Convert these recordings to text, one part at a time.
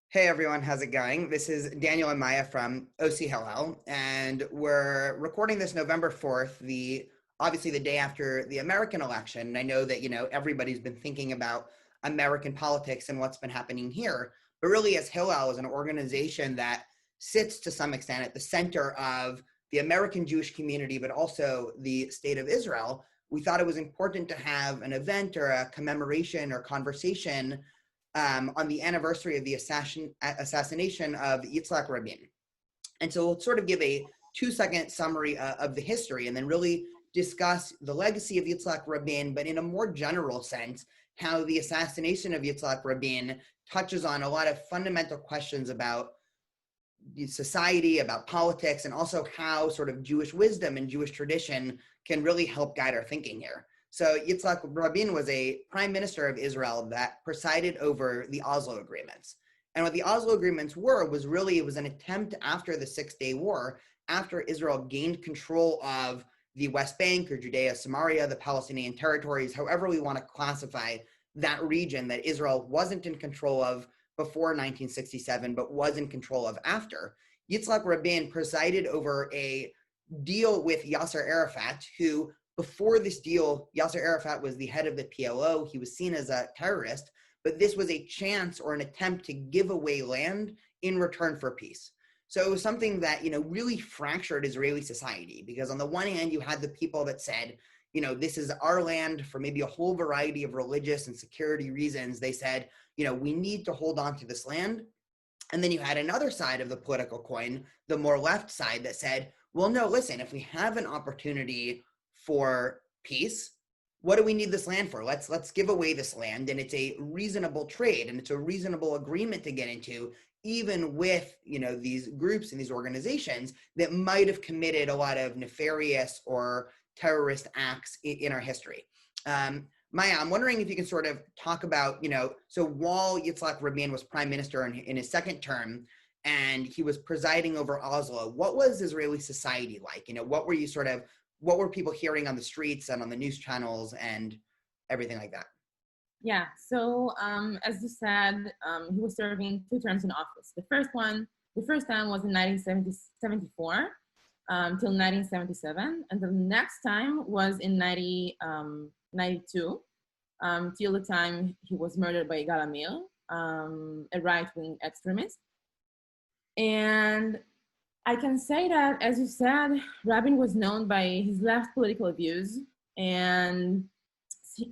Hey everyone, how's it going? This is Daniel and Maya from OC Hillel, and we're recording this November 4th, obviously the day after the American election. And I know that, everybody's been thinking about American politics and what's been happening here, but really as Hillel is an organization that sits to some extent at the center of the American Jewish community, but also the state of Israel, we thought it was important to have an event or a commemoration or conversation on the anniversary of the assassination of Yitzhak Rabin. And so we'll sort of give a 2-second summary of the history and then really discuss the legacy of Yitzhak Rabin, but in a more general sense, how the assassination of Yitzhak Rabin touches on a lot of fundamental questions about society, about politics, and also how sort of Jewish wisdom and Jewish tradition can really help guide our thinking here. So Yitzhak Rabin was a prime minister of Israel that presided over the Oslo agreements. And what the Oslo agreements was really, it was an attempt after the Six-Day War, after Israel gained control of the West Bank or Judea, Samaria, the Palestinian territories, however we want to classify that region that Israel wasn't in control of before 1967, but was in control of after. Yitzhak Rabin presided over a deal with Yasser Arafat, who before this deal, Yasser Arafat was the head of the PLO. He was seen as a terrorist, but this was a chance or an attempt to give away land in return for peace. So it was something that, really fractured Israeli society, because on the one hand, you had the people that said, this is our land for maybe a whole variety of religious and security reasons. They said, we need to hold on to this land. And then you had another side of the political coin, the more left side, that said, well, no, listen, if we have an opportunity for peace, what do we need this land for? Let's give away this land, and it's a reasonable trade, and it's a reasonable agreement to get into, even with these groups and these organizations that might have committed a lot of nefarious or terrorist acts in our history. Maya, I'm wondering if you can sort of talk about, so while Yitzhak Rabin was prime minister in his second term, and he was presiding over Oslo, what was Israeli society like? What were people hearing on the streets and on the news channels and everything like that? Yeah, so as you said, he was serving 2 terms in office. The first time was in 1974 till 1977, and the next time was in 1992 till the time he was murdered by Yigal Amir, a right-wing extremist. And I can say that, as you said, Rabin was known by his left political views, and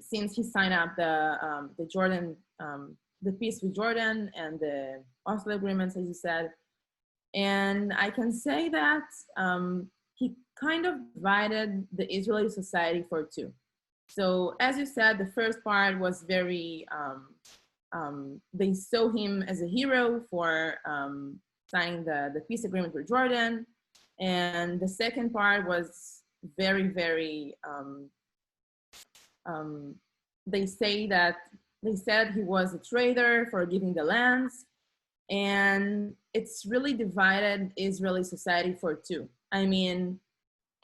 since he signed up the peace with Jordan and the Oslo agreements, as you said, and I can say that he kind of divided the Israeli society for 2. So, as you said, the first part was very, they saw him as a hero for signing the peace agreement with Jordan. And the second part was very, very, they said he was a traitor for giving the lands. And it's really divided Israeli society for 2. I mean,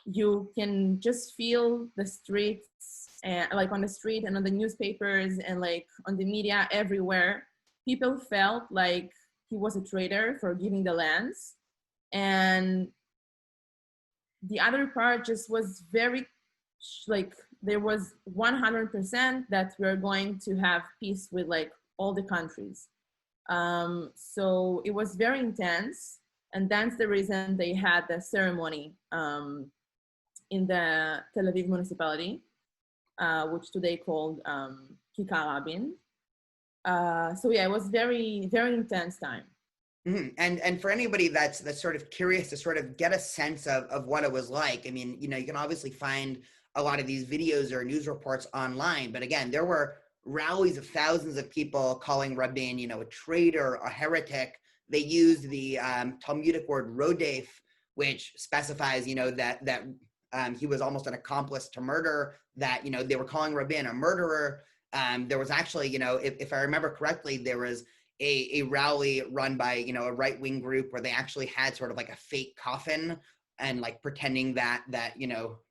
you can just feel the streets, like on the street and on the newspapers and like on the media everywhere. People felt like he was a traitor for giving the lands. And the other part just was very, like, there was 100% that we're going to have peace with like all the countries. So it was very intense. And that's the reason they had the ceremony in the Tel Aviv municipality, which today called Kikar Rabin. So yeah, it was very, very intense time. Mm-hmm. And for anybody that's sort of curious to sort of get a sense of what it was like, I mean, you can obviously find a lot of these videos or news reports online, but again, there were rallies of thousands of people calling Rabin, a traitor, a heretic. They used the Talmudic word rodef, which specifies, that he was almost an accomplice to murder, that, they were calling Rabin a murderer. There was actually, if I remember correctly, there was a rally run by, a right-wing group where they actually had sort of like a fake coffin and like pretending that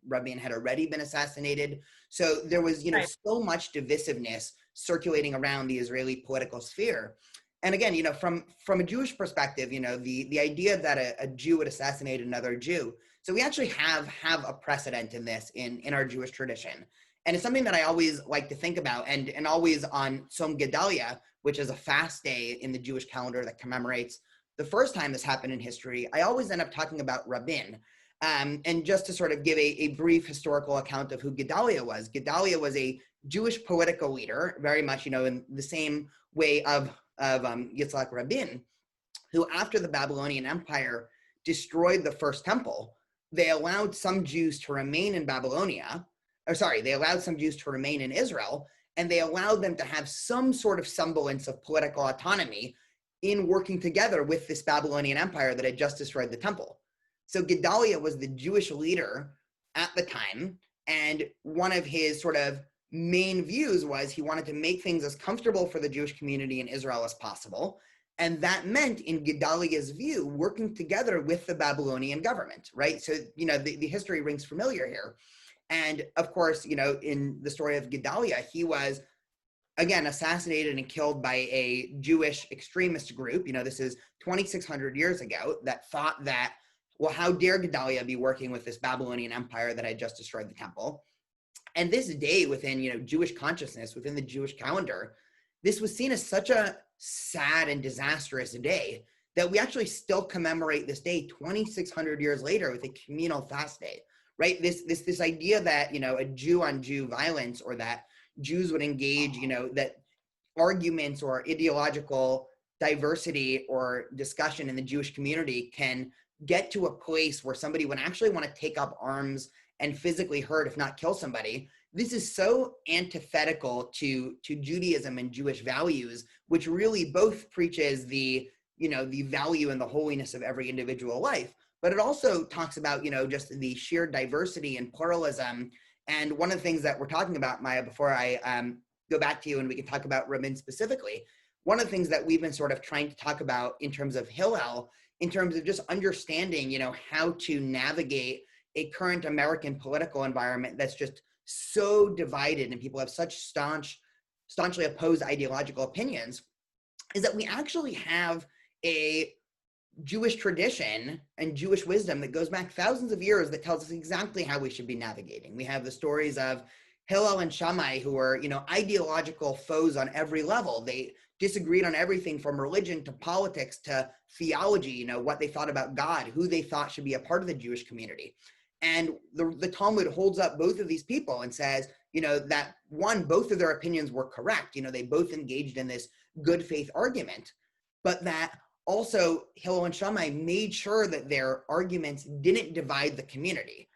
Rabin had already been assassinated. So there was, Right. so much divisiveness circulating around the Israeli political sphere. And again, from a Jewish perspective, the idea that a Jew would assassinate another Jew. So we actually have a precedent in this in our Jewish tradition. And it's something that I always like to think about, and always on Tzom Gedalia, which is a fast day in the Jewish calendar that commemorates the first time this happened in history, I always end up talking about Rabin. And just to sort of give a brief historical account of who Gedalia was a Jewish political leader, very much, in the same way of Yitzhak Rabin, who after the Babylonian Empire destroyed the first temple, they allowed some Jews to remain in they allowed some Jews to remain in Israel, and they allowed them to have some sort of semblance of political autonomy in working together with this Babylonian Empire that had just destroyed the temple. So Gedalia was the Jewish leader at the time, and one of his sort of main views was he wanted to make things as comfortable for the Jewish community in Israel as possible. And that meant, in Gedalia's view, working together with the Babylonian government, right? So, the history rings familiar here. And of course, in the story of Gedalia, he was, again, assassinated and killed by a Jewish extremist group. This is 2,600 years ago, that thought that, well, how dare Gedalia be working with this Babylonian empire that had just destroyed the temple? And this day within, Jewish consciousness, within the Jewish calendar, this was seen as such a sad and disastrous day that we actually still commemorate this day 2,600 years later with a communal fast day, right? This idea that, a Jew on Jew violence, or that Jews would engage, that arguments or ideological diversity or discussion in the Jewish community can get to a place where somebody would actually want to take up arms and physically hurt, if not kill somebody. This is so antithetical to Judaism and Jewish values, which really both preaches the value and the holiness of every individual life. But it also talks about, just the sheer diversity and pluralism. And one of the things that we're talking about, Maya, before I go back to you and we can talk about Rabin specifically, one of the things that we've been sort of trying to talk about in terms of Hillel, in terms of just understanding, how to navigate a current American political environment that's just so divided and people have such staunchly opposed ideological opinions, is that we actually have a Jewish tradition and Jewish wisdom that goes back thousands of years that tells us exactly how we should be navigating. We have the stories of Hillel and Shammai, who were, ideological foes on every level. They disagreed on everything from religion to politics to theology, what they thought about God, who they thought should be a part of the Jewish community. And the Talmud holds up both of these people and says, that one, both of their opinions were correct. They both engaged in this good faith argument, but that also Hillel and Shammai made sure that their arguments didn't divide the community.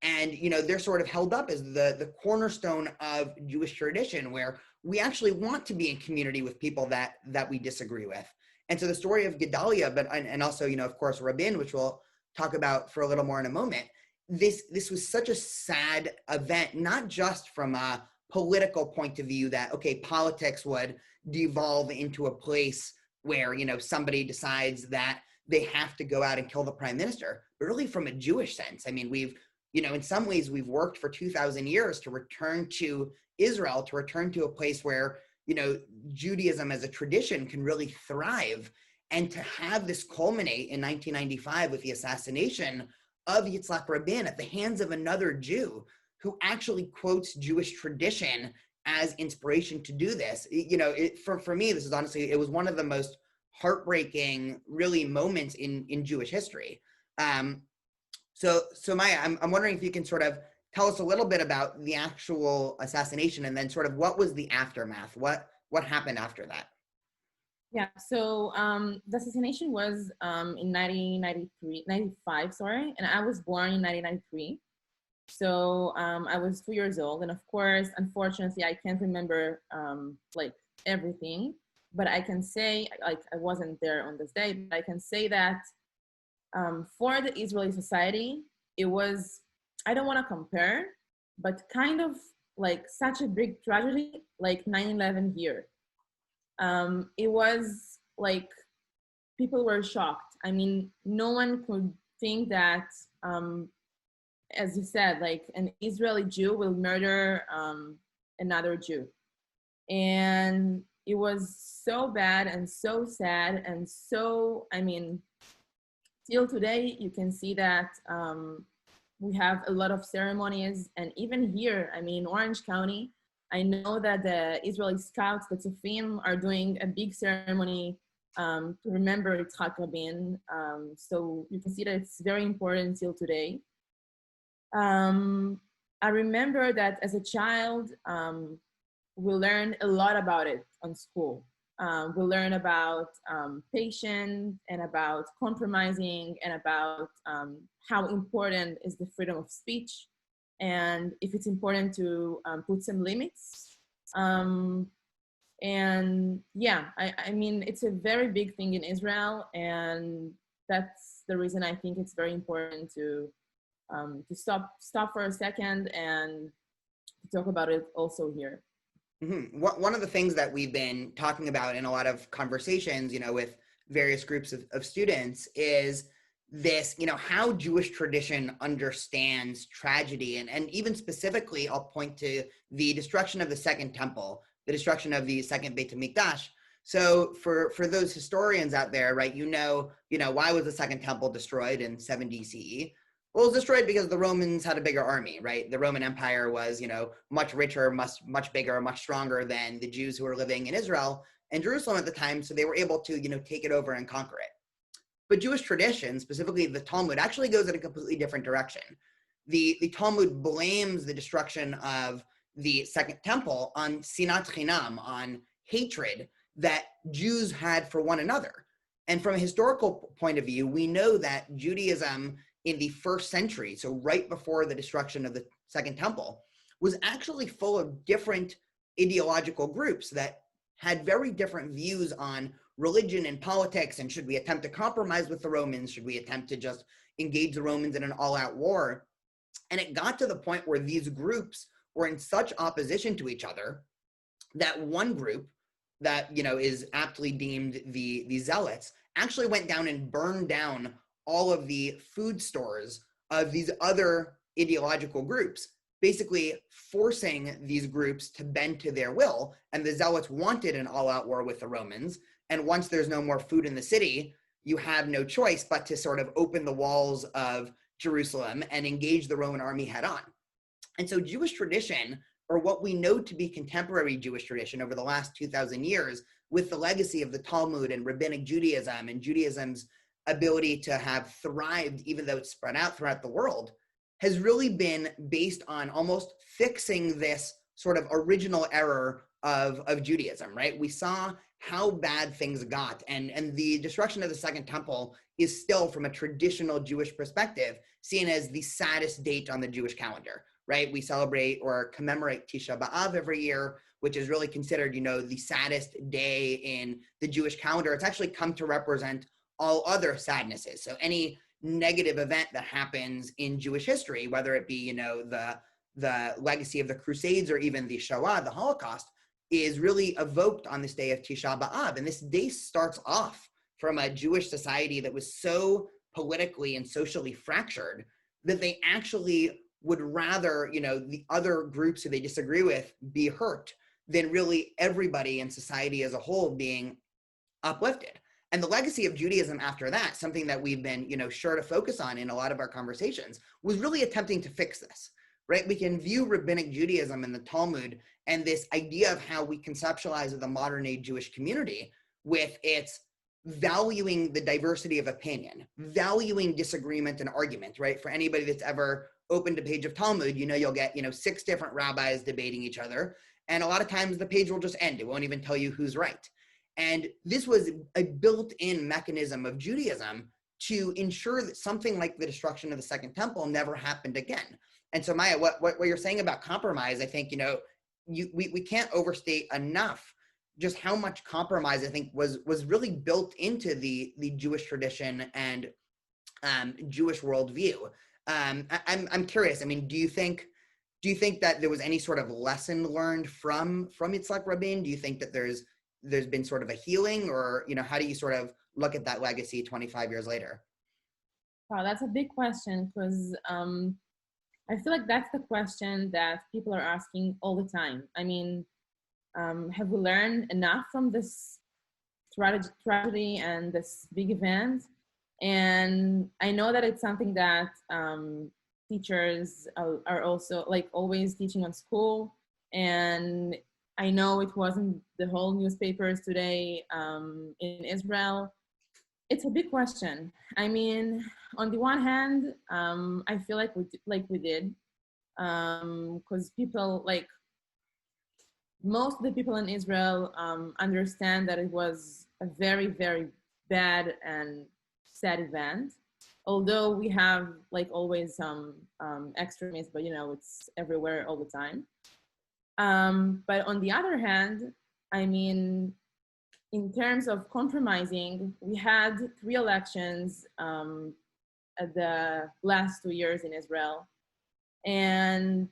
And, they're sort of held up as the cornerstone of Jewish tradition, where we actually want to be in community with people that we disagree with. And so the story of Gedalia, and also, of course, Rabin, which we'll talk about for a little more in a moment, this was such a sad event, not just from a political point of view that, okay, politics would devolve into a place where, somebody decides that they have to go out and kill the prime minister, but really from a Jewish sense. I mean, we've, in some ways we've worked for 2,000 years to return to Israel, to return to a place where, Judaism as a tradition can really thrive. And to have this culminate in 1995 with the assassination of Yitzhak Rabin at the hands of another Jew who actually quotes Jewish tradition as inspiration to do this. For me, this is honestly, it was one of the most heartbreaking, really, moments in Jewish history. So Maya, I'm wondering if you can sort of tell us a little bit about the actual assassination, and then sort of what was the aftermath? What happened after that? Yeah, so the assassination was in 1995, sorry, and I was born in 1993. So I was 2 years old, and of course, unfortunately, I can't remember like everything, but I can say, like, I wasn't there on this day, but I can say that for the Israeli society, it was, I don't want to compare, but kind of like such a big tragedy, like 9/11 here. It was like people were shocked. I mean, no one could think that, as you said, like an Israeli Jew will murder another Jew. And it was so bad and so sad and so, I mean, till today you can see that we have a lot of ceremonies. And even here, I mean, in Orange County, I know that the Israeli Scouts, the Tzufim, are doing a big ceremony to remember Yitzhak Rabin. So you can see that it's very important till today. I remember that as a child, we learned a lot about it on school. We learn about patience and about compromising and about how important is the freedom of speech, and if it's important to put some limits. And yeah, I mean, it's a very big thing in Israel, and that's the reason I think it's very important to stop for a second and to talk about it also here. Mm-hmm. One of the things that we've been talking about in a lot of conversations, with various groups of students is this, how Jewish tradition understands tragedy. And even specifically, I'll point to the destruction of the Second Temple, the destruction of the Second Beit HaMikdash. So for those historians out there, right, why was the Second Temple destroyed in 70 CE? Well, it was destroyed because the Romans had a bigger army, right? The Roman Empire was, much richer, much bigger, much stronger than the Jews who were living in Israel and Jerusalem at the time. So they were able to, take it over and conquer it. But Jewish tradition, specifically the Talmud, actually goes in a completely different direction. The Talmud blames the destruction of the Second Temple on sinat chinam, on hatred that Jews had for one another. And from a historical point of view, we know that Judaism in the first century, so right before the destruction of the Second Temple, was actually full of different ideological groups that had very different views on religion and politics, and should we attempt to compromise with the Romans? Should we attempt to just engage the Romans in an all-out war? And it got to the point where these groups were in such opposition to each other that one group that, is aptly deemed the Zealots, actually went down and burned down all of the food stores of these other ideological groups, basically forcing these groups to bend to their will. And the Zealots wanted an all-out war with the Romans. And once there's no more food in the city, you have no choice but to sort of open the walls of Jerusalem and engage the Roman army head on. And so Jewish tradition, or what we know to be contemporary Jewish tradition over the last 2,000 years, with the legacy of the Talmud and Rabbinic Judaism and Judaism's ability to have thrived, even though it's spread out throughout the world, has really been based on almost fixing this sort of original error of Judaism, right? We saw how bad things got, and the destruction of the Second Temple is still, from a traditional Jewish perspective, seen as the saddest date on the Jewish calendar, right? We celebrate or commemorate Tisha B'Av every year, which is really considered, the saddest day in the Jewish calendar. It's actually come to represent all other sadnesses. So any negative event that happens in Jewish history, whether it be, the legacy of the Crusades or even the Shoah, the Holocaust, is really evoked on this day of Tisha B'Av. And this day starts off from a Jewish society that was so politically and socially fractured that they actually would rather, the other groups who they disagree with be hurt than really everybody in society as a whole being uplifted. And the legacy of Judaism after that, something that we've been, sure to focus on in a lot of our conversations, was really attempting to fix this, right? We can view Rabbinic Judaism and the Talmud and this idea of how we conceptualize the modern day Jewish community with its valuing the diversity of opinion, valuing disagreement and argument, right? For anybody that's ever opened a page of Talmud, you'll get, 6 different rabbis debating each other. And a lot of times the page will just end. It won't even tell you who's right. And this was a built-in mechanism of Judaism to ensure that something like the destruction of the Second Temple never happened again. And so, Maya, what you're saying about compromise, I think, we can't overstate enough just how much compromise, I think, was really built into the Jewish tradition and Jewish worldview. I'm curious. I mean, do you think that there was any sort of lesson learned from Yitzhak Rabin? Do you think that there's been sort of a healing, or, how do you sort of look at that legacy 25 years later? Wow, that's a big question, because I feel like that's the question that people are asking all the time. I mean, have we learned enough from this tragedy and this big event? And I know that it's something that teachers are also like always teaching on school. And I know it wasn't the whole newspapers today in Israel. It's a big question. I mean, on the one hand, I feel like we did, because people like most of the people in Israel understand that it was a very, very bad and sad event. Although we have like always some extremists, but you know, it's everywhere all the time. But on the other hand, I mean, in terms of compromising, we had 3 elections at the last 2 years in Israel. And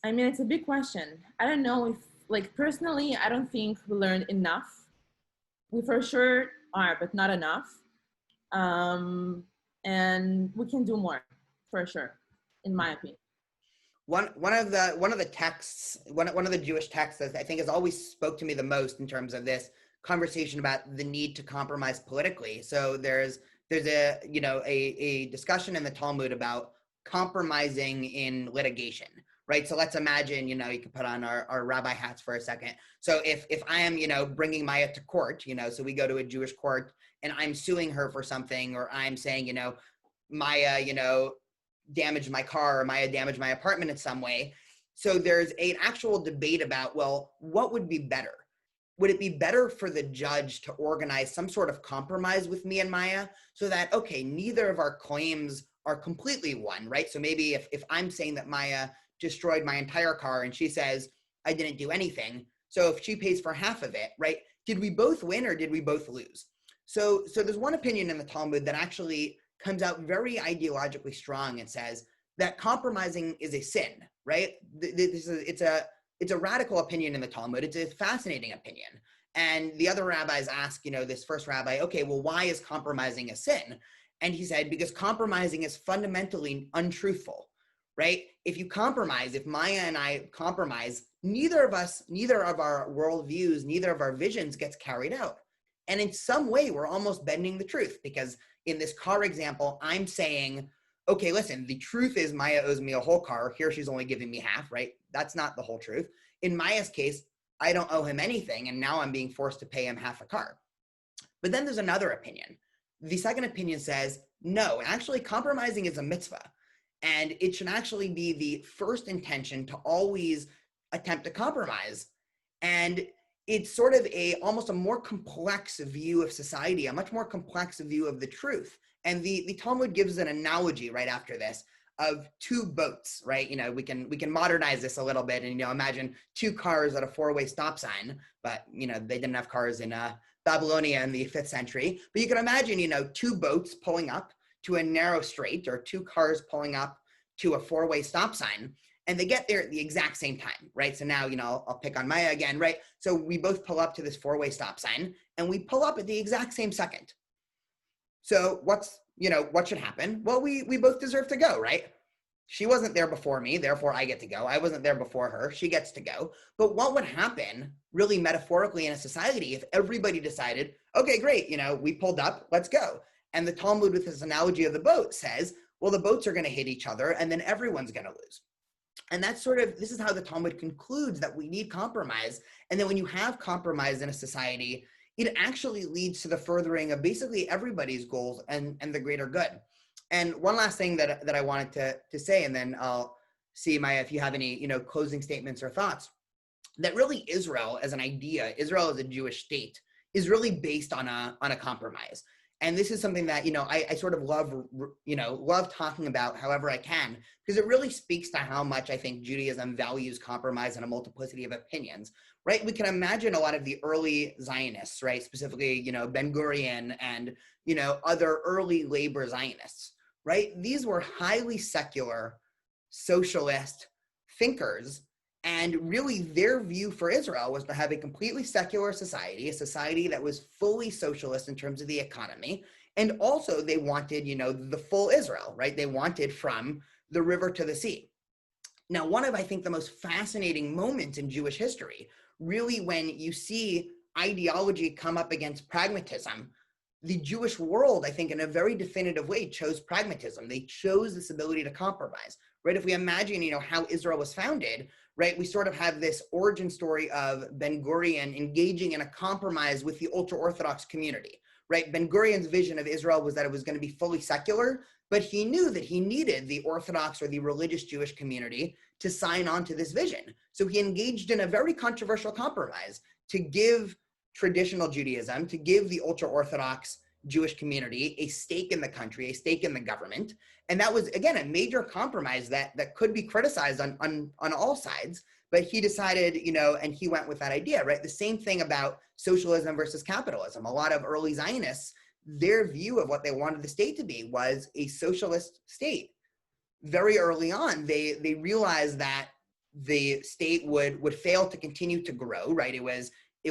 I mean, it's a big question. I don't know if, like, personally, I don't think we learned enough. We for sure are, but not enough. And we can do more, for sure, in my opinion. One of the texts, one of the Jewish texts that I think has always spoke to me the most in terms of this conversation about the need to compromise politically. So there's a a discussion in the Talmud about compromising in litigation, right? So let's imagine, you can put on our rabbi hats for a second. So if I am, bringing Maya to court, so we go to a Jewish court and I'm suing her for something, or I'm saying, Maya, damaged my car, or Maya damaged my apartment in some way. So there's an actual debate about, well, what would be better? Would it be better for the judge to organize some sort of compromise with me and Maya so that, okay, neither of our claims are completely won, right? So maybe if I'm saying that Maya destroyed my entire car and she says, I didn't do anything. So if she pays for half of it, right? Did we both win or did we both lose? So there's one opinion in the Talmud that actually comes out very ideologically strong and says that compromising is a sin, right? It's a radical opinion in the Talmud. It's a fascinating opinion. And the other rabbis ask, this first rabbi, okay, well, why is compromising a sin? And he said, because compromising is fundamentally untruthful, right? If you compromise, if Maya and I compromise, neither of our worldviews, neither of our visions gets carried out. And in some way, we're almost bending the truth, because in this car example, I'm saying, okay, listen, the truth is Maya owes me a whole car. Here, she's only giving me half, right? That's not the whole truth. In Maya's case, I don't owe him anything, and now I'm being forced to pay him half a car. But then there's another opinion. The second opinion says, no, actually compromising is a mitzvah. And it should actually be the first intention to always attempt to compromise. And it's sort of almost a more complex view of society, a much more complex view of the truth. And the Talmud gives an analogy right after this of 2 boats, right? We can modernize this a little bit and, imagine 2 cars at a 4-way stop sign, but, they didn't have cars in Babylonia in the 5th century. But you can imagine, 2 boats pulling up to a narrow strait, or 2 cars pulling up to a 4-way stop sign. And they get there at the exact same time, right? So now, I'll pick on Maya again, right? So we both pull up to this 4-way stop sign and we pull up at the exact same second. So what should happen? Well, we both deserve to go, right? She wasn't there before me, therefore I get to go. I wasn't there before her, she gets to go. But what would happen really metaphorically in a society if everybody decided, okay, great, we pulled up, let's go. And the Talmud, with this analogy of the boat, says, well, the boats are going to hit each other and then everyone's going to lose. And that's this is how the Talmud concludes that we need compromise. And then when you have compromise in a society, it actually leads to the furthering of basically everybody's goals and the greater good. And one last thing that I wanted to say, and then I'll see, Maya, if you have any, closing statements or thoughts, that really Israel as an idea, Israel as a Jewish state, is really based on a compromise. And this is something that, I sort of love talking about however I can, because it really speaks to how much I think Judaism values compromise and a multiplicity of opinions, right? We can imagine a lot of the early Zionists, right? Specifically, Ben-Gurion and, other early labor Zionists, right? These were highly secular, socialist thinkers. And really their view for Israel was to have a completely secular society, a society that was fully socialist in terms of the economy. And also they wanted, the full Israel, right? They wanted from the river to the sea. Now, one of, I think, the most fascinating moments in Jewish history, really when you see ideology come up against pragmatism, the Jewish world, I think, in a very definitive way, chose pragmatism. They chose this ability to compromise, right? If we imagine, how Israel was founded, right, we sort of have this origin story of Ben Gurion engaging in a compromise with the ultra-Orthodox community, right? Ben Gurion's vision of Israel was that it was going to be fully secular, but he knew that he needed the Orthodox or the religious Jewish community to sign on to this vision. So he engaged in a very controversial compromise to give traditional Judaism, to give the ultra-Orthodox Jewish community a stake in the country, a stake in the government. And that was, again, a major compromise that could be criticized on all sides. But he decided, and he went with that idea, right? The same thing about socialism versus capitalism. A lot of early Zionists, their view of what they wanted the state to be was a socialist state. Very early on, they realized that the state would fail to continue to grow, right? It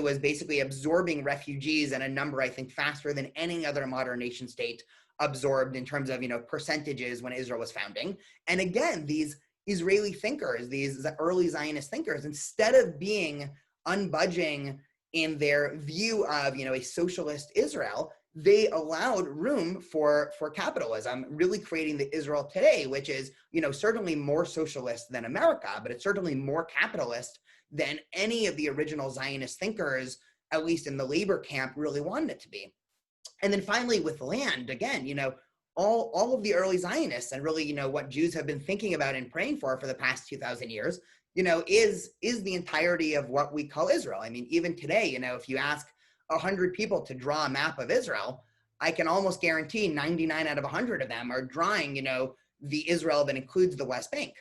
was basically absorbing refugees and a number, I think, faster than any other modern nation state absorbed in terms of, percentages when Israel was founding. And again, these Israeli thinkers, these early Zionist thinkers, instead of being unbudging in their view of, a socialist Israel, they allowed room for capitalism, really creating the Israel today, which is, certainly more socialist than America, but it's certainly more capitalist than any of the original Zionist thinkers, at least in the labor camp, really wanted it to be. And then finally with land, again, all of the early Zionists and really, what Jews have been thinking about and praying for the past 2,000 years, is the entirety of what we call Israel. I mean, even today, if you ask 100 people to draw a map of Israel, I can almost guarantee 99 out of 100 of them are drawing, the Israel that includes the West Bank.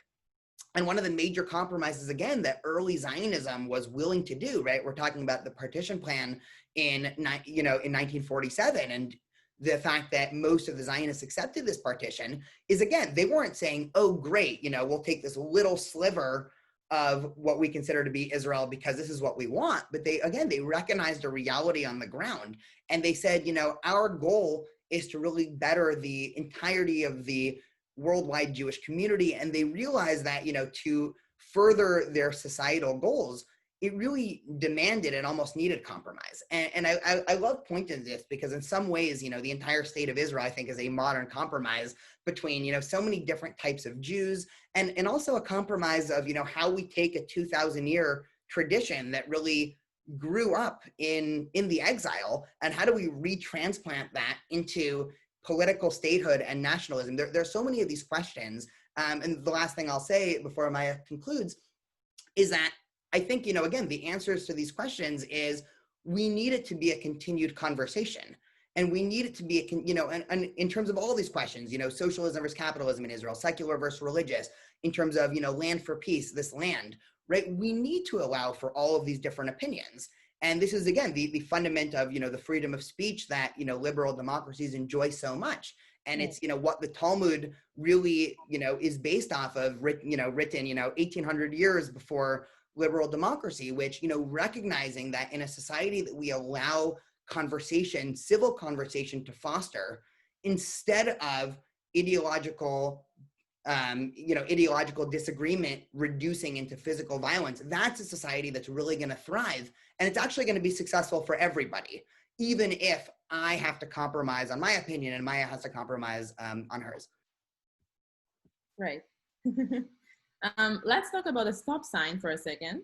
And one of the major compromises, again, that early Zionism was willing to do, right? We're talking about the partition plan in 1947, and the fact that most of the Zionists accepted this partition is, again, they weren't saying, oh, great, we'll take this little sliver of what we consider to be Israel because this is what we want. But they recognized a reality on the ground. And they said, our goal is to really better the entirety of the worldwide Jewish community. And they realized that, to further their societal goals, it really demanded and almost needed compromise. And I love pointing this because in some ways, the entire state of Israel, I think, is a modern compromise between, so many different types of Jews and also a compromise of, how we take a 2,000-year tradition that really grew up in the exile, and how do we retransplant that into political statehood and nationalism. There's so many of these questions. And the last thing I'll say before Maya concludes is that I think, again, the answers to these questions is we need it to be a continued conversation. And we need it to be, and in terms of all these questions, socialism versus capitalism in Israel, secular versus religious, in terms of, land for peace, this land, right? We need to allow for all of these different opinions. And this is, again, the fundament of, the freedom of speech that, liberal democracies enjoy so much. And it's, what the Talmud really, is based off of, written, 1800 years before liberal democracy, which, recognizing that in a society that we allow conversation, civil conversation to foster, instead of ideological disagreement reducing into physical violence, that's a society that's really going to thrive. And it's actually going to be successful for everybody, even if I have to compromise on my opinion and Maya has to compromise on hers. Right. Let's talk about the stop sign for a second.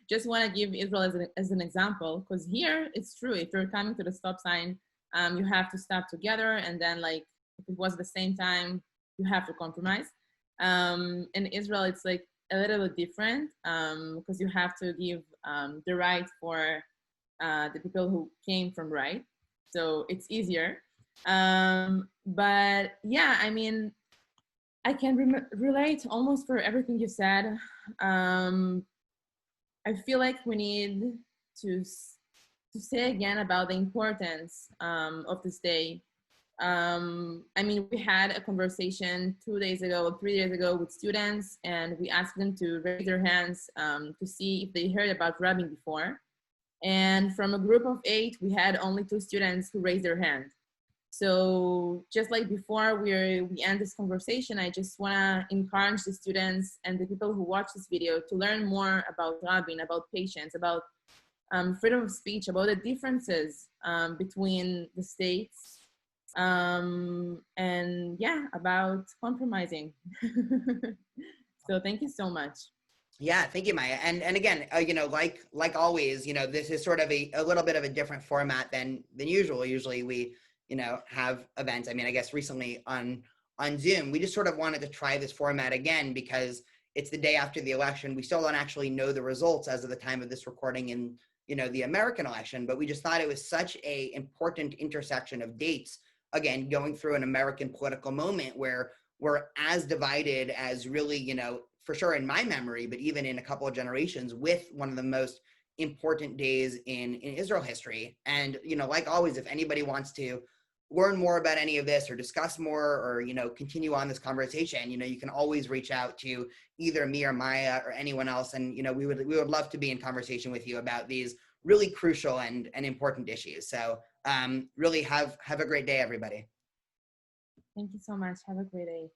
Just want to give Israel as an example, because here it's true. If you're coming to the stop sign, you have to stop together. And then, like, if it was the same time, you have to compromise. In Israel, it's like a little bit different because you have to give the right for the people who came from right. So it's easier. But yeah, I mean, I can relate almost for everything you said. I feel like we need to say again about the importance of this day. I mean, we had a conversation 2 days ago, 3 days ago with students, and we asked them to raise their hands to see if they heard about Rabin before. And from a group of 8, we had only 2 students who raised their hand. So just like before we end this conversation, I just want to encourage the students and the people who watch this video to learn more about Rabin, about patience, about freedom of speech, about the differences between the states, and yeah, about compromising. So thank you so much. Yeah, thank you, Maya. And again, like always, this is sort of a little bit of a different format than usual. Usually we, have events. I mean, I guess recently on Zoom, we just sort of wanted to try this format again because it's the day after the election. We still don't actually know the results as of the time of this recording in, the American election, but we just thought it was such a important intersection of dates, again, going through an American political moment where we're as divided as really, for sure in my memory, but even in a couple of generations, with one of the most important days in Israel history. And, like always, if anybody wants to learn more about any of this or discuss more or, continue on this conversation, you can always reach out to either me or Maya or anyone else. And, we would love to be in conversation with you about these really crucial and important issues. So really have a great day, everybody. Thank you so much. Have a great day.